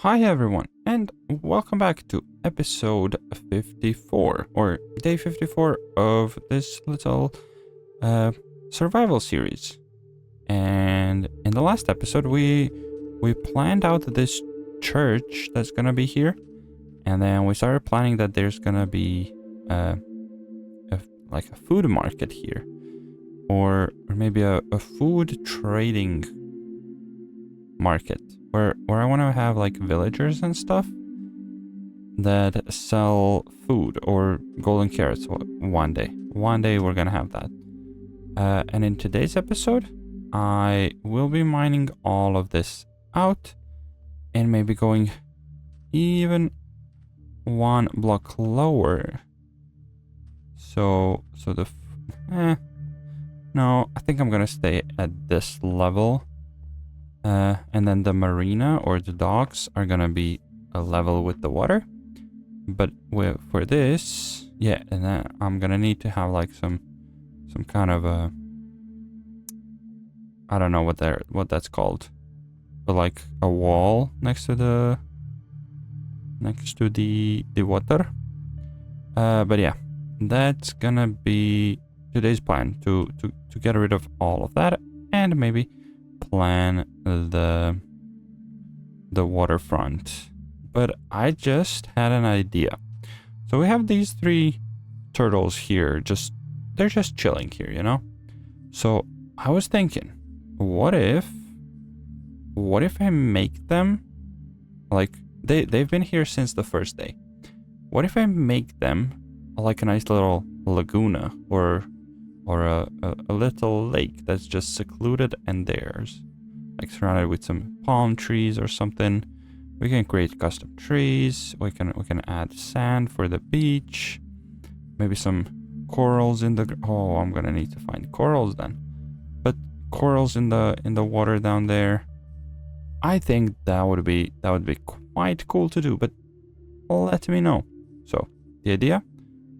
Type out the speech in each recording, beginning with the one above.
Hi everyone, and welcome back to episode 54, or day 54 of this little survival series. And in the last episode, we planned out this church that's gonna be here, and then we started planning that there's gonna be like a food market here, or maybe a food trading market where I want to have like villagers and stuff that sell food or golden carrots one day. One day we're gonna have that. And in today's episode, I will be mining all of this out and maybe going even one block lower. So no, I think I'm gonna stay at this level. And then the marina or the docks are gonna be a level with the water. But for this, yeah, and then I'm gonna need to have like some kind of a, I don't know what that's called, but like a wall next to the water. But yeah, that's gonna be today's plan to get rid of all of that and maybe plan the waterfront. But I just had an idea. So we have these three turtles here, they're just chilling here, you know? So I was thinking, what if I make them like they've been here since the first day. What if I make them like a nice little laguna or a little lake that's just secluded and theirs, like surrounded with some palm trees or something. We can create custom trees. We can add sand for the beach. Maybe some corals in the. Oh, I'm gonna need to find corals then. But corals in the water down there. I think that would be quite cool to do. But let me know. So the idea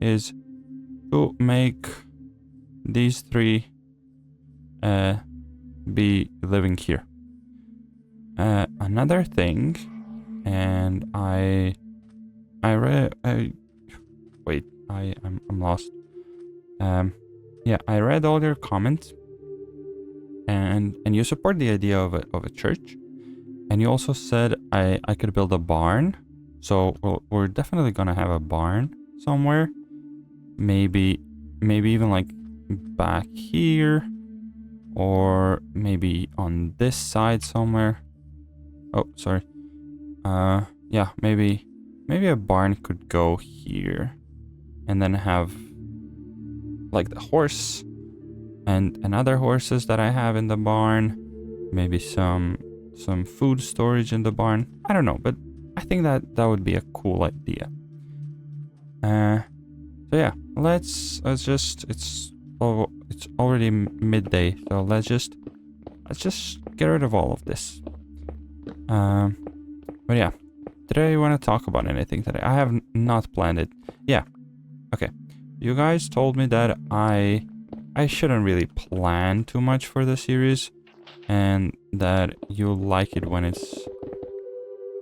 is to make these three be living here. Another thing, and I'm lost. Yeah, I read all your comments, and you support the idea of a church, and you also said I could build a barn. So we're definitely gonna have a barn somewhere. Maybe even like back here, or maybe on this side somewhere. Oh, sorry. Yeah, maybe a barn could go here, and then have like the horse and other horses that I have in the barn. Maybe some food storage in the barn. I don't know, but I think that would be a cool idea. So yeah, let's just it's already midday, so let's just get rid of all of this. But yeah, did I want to talk about anything today? I have not planned it. Yeah, okay. You guys told me that I shouldn't really plan too much for the series, and that you like it when it's,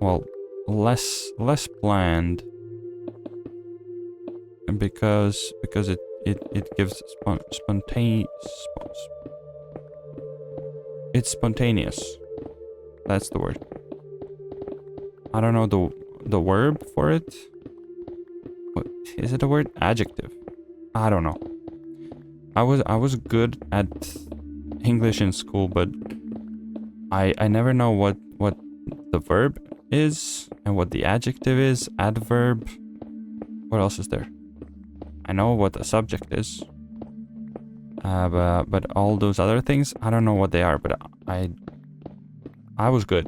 well, less planned, because it gives it's spontaneous. That's the word. I don't know the verb for it. What is it? A word? Adjective. I don't know. I was good at English in school, but I never know what the verb is and what the adjective is. Adverb. What else is there? I know what the subject is. But all those other things, I don't know what they are, but I was good.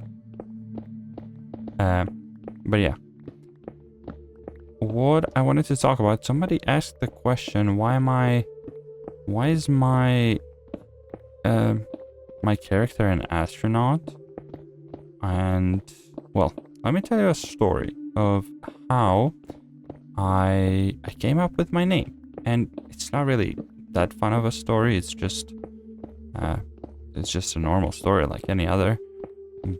But yeah. What I wanted to talk about, somebody asked the question, why is my character an astronaut? And well, let me tell you a story of how I came up with my name. And it's not really that fun of a story. It's just a normal story like any other.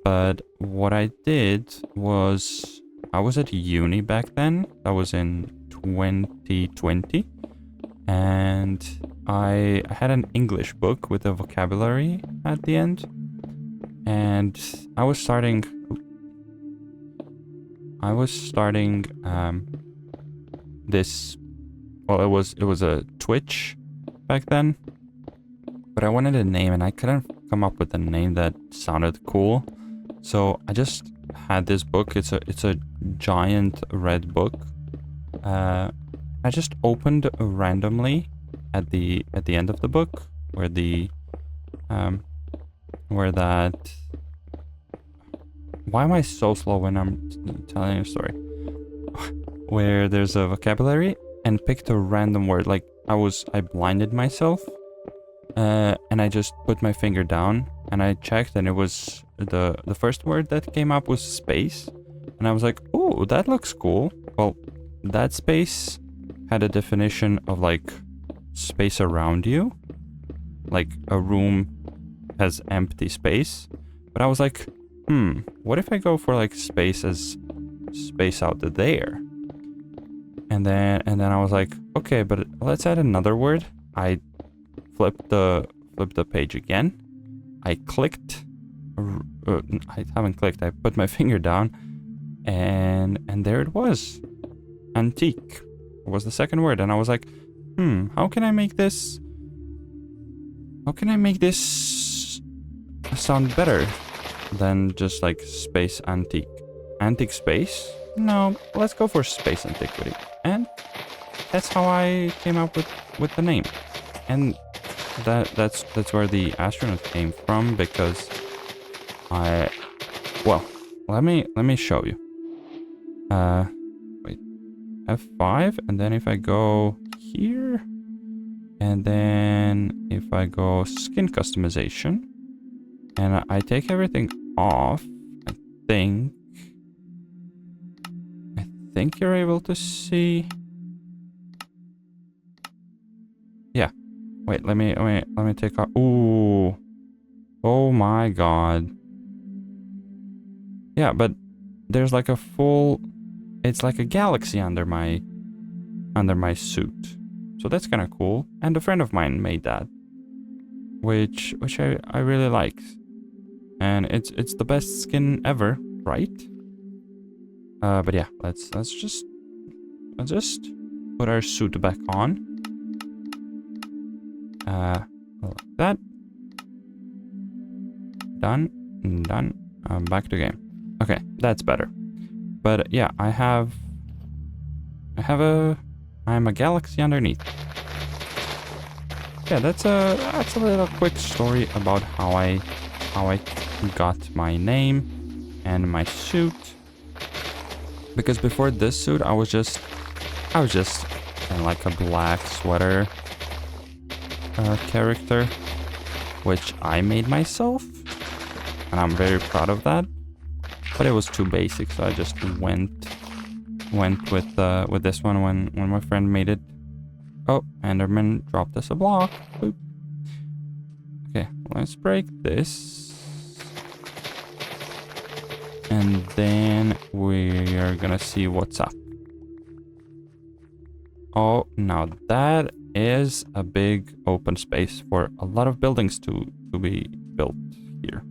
But what I did was, I was at uni back then. That was in 2020. And I had an English book with a vocabulary at the end. And I was starting this, well, it was a Twitch back then, but I wanted a name and I couldn't come up with a name that sounded cool. So I just had this book. It's a giant red book. I just opened randomly at the end of the book where that, why am I so slow when I'm telling a story? Where there's a vocabulary, and picked a random word. Like I blinded myself, and I just put my finger down and I checked, and it was the first word that came up was space, and I was like, oh, that looks cool. Well, that space had a definition of like space around you, like a room has empty space, but I was like, what if I go for like space as space out there? And then I was like, okay, but let's add another word. I flipped the page again. I clicked. I haven't clicked. I put my finger down, and there it was. Antique was the second word, and I was like, how can I make this? How can I make this sound better than just like space antique? Antique space? No, let's go for space antiquity. And that's how I came up with the name. And that's where the astronaut came from, because well, let me show you. Wait, F5, and then if I go here, and then if I go skin customization, and I take everything off, I think you're able to see. Yeah. Wait, let me take off. Ooh. Oh my god. Yeah, but there's like a full, it's like a galaxy under my suit. So that's kind of cool. And a friend of mine made that, which I really liked. And it's the best skin ever, right? But yeah, let's just put our suit back on. Like that. Done. Back to game. Okay, that's better. But yeah, I'm a galaxy underneath. Yeah, that's a little quick story about how I got my name and my suit. Because before this suit, I was just in like a black sweater character, which I made myself, and I'm very proud of that. But it was too basic, so I just went with this one when my friend made it. Oh, Enderman dropped us a block. Boop. Okay, let's break this. And then we are gonna see what's up. Oh, now that is a big open space for a lot of buildings to be built here.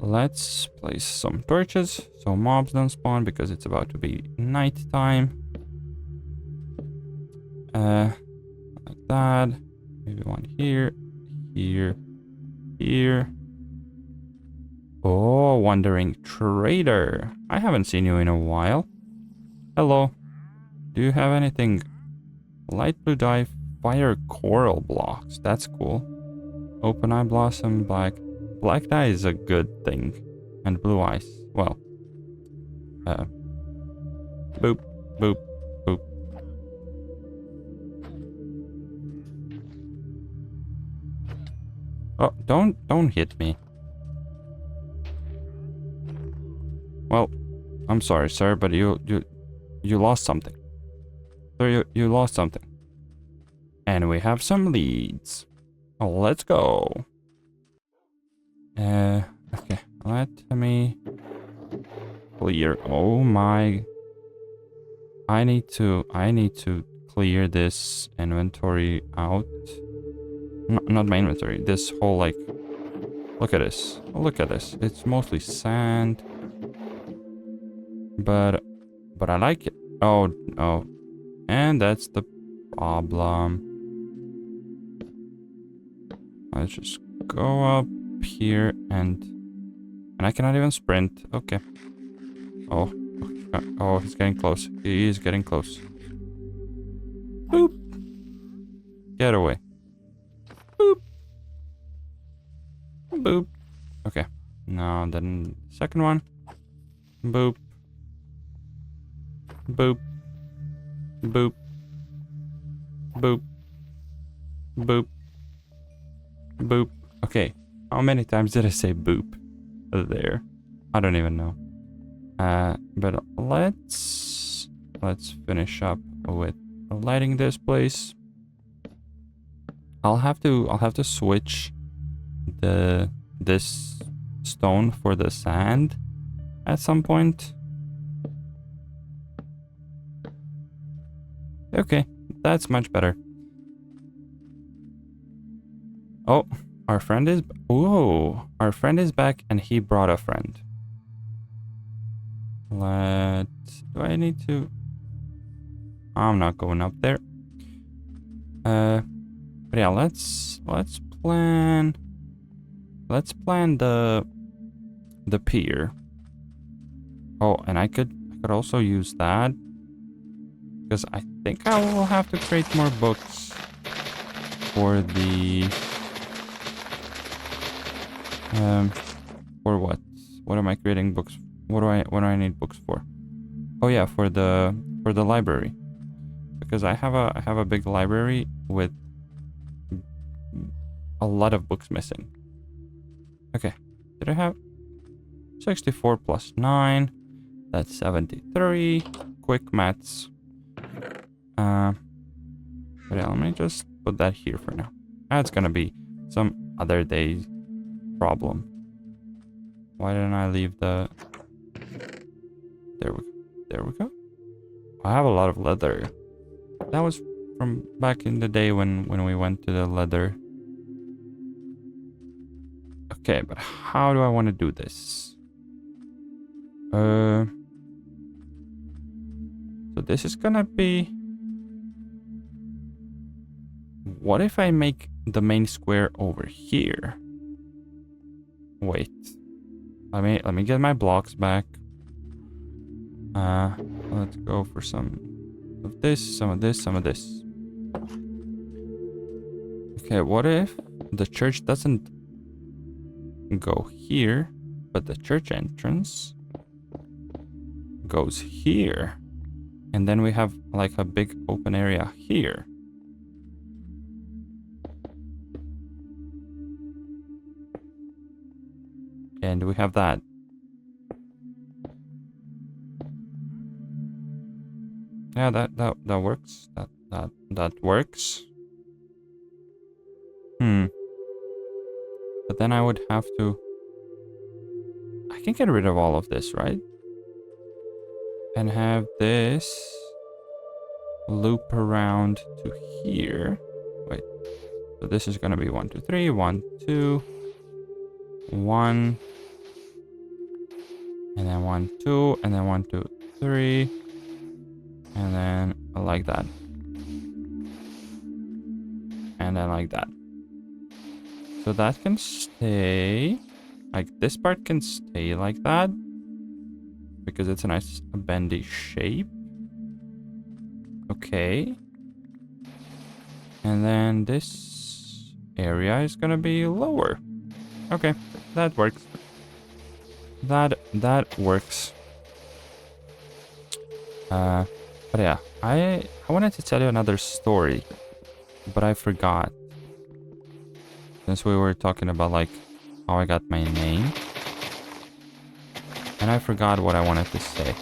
Let's place some torches so mobs don't spawn, because it's about to be night time. Like that. Maybe one here. Here. Oh, wandering trader. I haven't seen you in a while. Hello. Do you have anything? Light blue dye, fire coral blocks. That's cool. Open eye blossom, black. Black dye is a good thing. And blue eyes. Well. Boop. Boop. Boop. Oh, don't hit me. Well, I'm sorry, sir, but you lost something. Sir, you lost something. And we have some leads. let's go. Okay, let me clear. Oh my. I need to clear this inventory out. Not my inventory. This whole, like, look at this. Look at this. It's mostly sand. But I like it. Oh, no. And that's the problem. Let's just go up here and I cannot even sprint. Okay. Oh. Oh, he's getting close. He is getting close. Boop. Get away. Boop. Boop. Okay. Now then second one. Boop. Boop. Boop. Boop. Boop. Boop. Okay. How many times did I say boop there? I don't even know. But let's finish up with lighting this place. I'll have to switch this stone for the sand at some point. Okay, that's much better. Oh, our friend is back and he brought a friend. Do I need to? I'm not going up there. But yeah, let's plan the pier. Oh, and I could also use that because I think I will have to create more books for the for what? What am I creating books? What do I need books for? Oh yeah, for the library. Because I have a big library with a lot of books missing. Okay. Did I have 64 plus 9? That's 73. Quick maths. But yeah, let me just put that here for now. That's gonna be some other day's problem. Why didn't I leave the... There we go. I have a lot of leather. That was from back in the day when we went to the leather. Okay, but how do I want to do this? So this is gonna be... What if I make the main square over here? Wait. Let me get my blocks back. Let's go for some of this, some of this, some of this. Okay, what if the church doesn't go here, but the church entrance goes here? And then we have like a big open area here. And we have that. Yeah, that works. That works. But then I would have to... I can get rid of all of this, right? And have this loop around to here. Wait. So this is gonna be 1, 2, 3. 1, 2, 1. And then 1, 2, and then 1, 2, 3. And then like that. And then like that. So that can stay. Like this part can stay like that. Because it's a nice bendy shape. Okay. And then this area is gonna be lower. Okay, that works. That works. But yeah, I wanted to tell you another story, but I forgot. Since we were talking about like how I got my name, and I forgot what I wanted to say.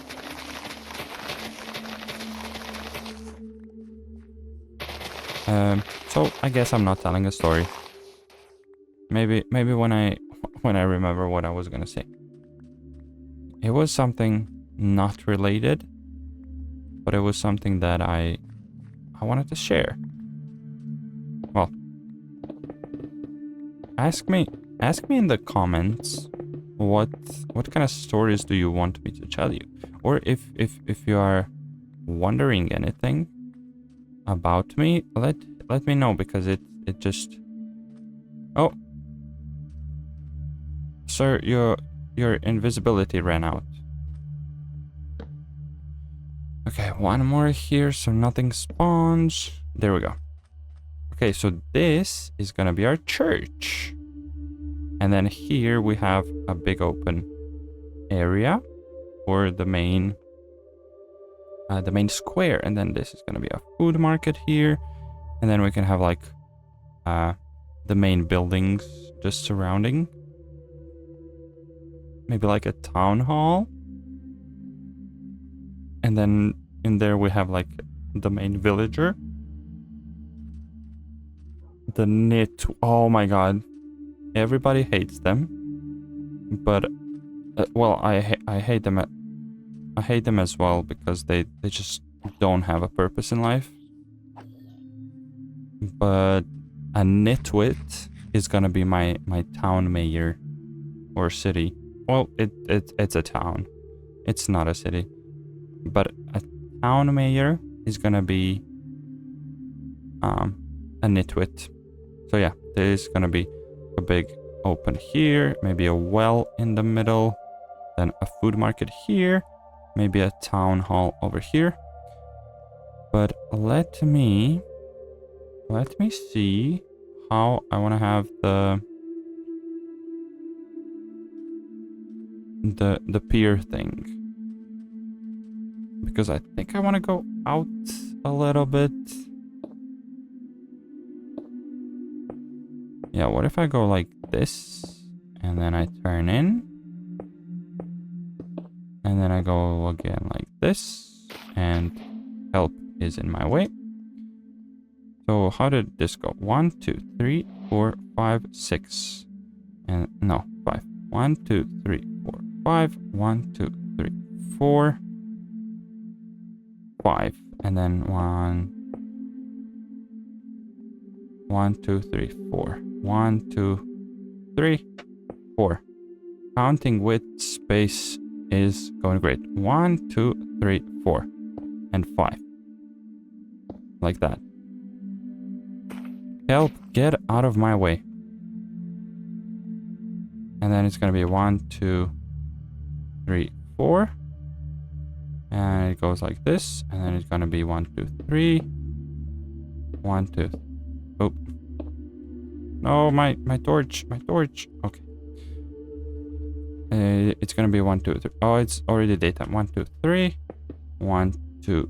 So I guess I'm not telling a story. maybe when I remember what I was gonna say. It was something not related, but it was something that I wanted to share. Well, ask me in the comments what kind of stories do you want me to tell you, or if you are wondering anything about me, let me know, because it just... Oh, sir, your invisibility ran out. Okay, one more here so nothing spawns. There we go. Okay, so this is gonna be our church. And then here we have a big open area for the main square. And then this is gonna be a food market here. And then we can have like the main buildings just surrounding. Maybe like a town hall. And then in there we have like the main villager. The knit. Oh my god. Everybody hates them. But well, I hate them. I hate them as well, because they just don't have a purpose in life. But a nitwit is gonna be my town mayor or city. Well, it's a town. It's not a city. But a town mayor is gonna be a nitwit. So yeah, there is gonna be a big open here, maybe a well in the middle, then a food market here, maybe a town hall over here. But let me see how I want to have the pier thing, because I think I want to go out a little bit. Yeah, what if I go like this, and then I turn in, and then I go again like this, and help is in my way. So how did this go? 1, 2, 3, 4, 5, 6, and no, 5. 1, 2, 3, 4, 5. 1, 2, 3, 4, 5, and then 1, 2, 3, 4. 1, 2, 3, 4. Counting with space is going great. 1, 2, 3, 4, and 5. Like that. Help, get out of my way. And then it's gonna be 1, 2, 3, 4. And it goes like this. And then it's gonna be 1, 2, 3. 1, 2. Oh. No, my torch. Okay. It's gonna be 1, 2, 3. Oh, it's already daytime. 1, 2, 3. 1, 2,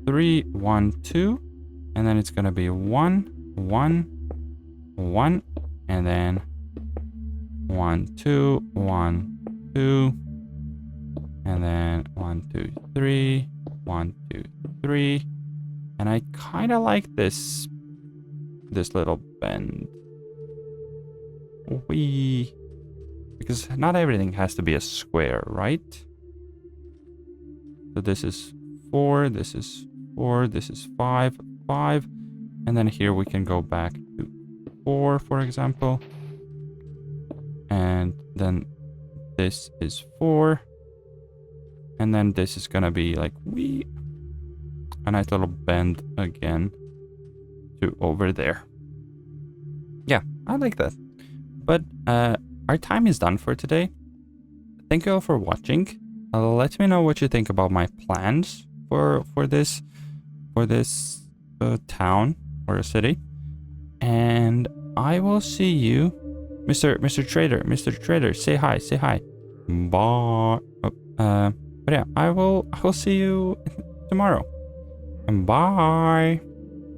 3. 1, 2. And then it's gonna be 1, 1, 1. And then 1, 2, 1, 2. And then 1, 2, 3. 1, 2, 3. And I kind of like this little bend. Wee. Because not everything has to be a square, right? So this is 4, this is 4, this is 5, 5. And then here we can go back to 4, for example. And then this is 4. And then this is gonna be like wee. A nice little bend again to over there. Yeah, I like that. But our time is done for today. Thank you all for watching. Let me know what you think about my plans for this town or a city, and I will see you, Mr. Trader. Say hi. Bye. But yeah, I will see you tomorrow. And bye.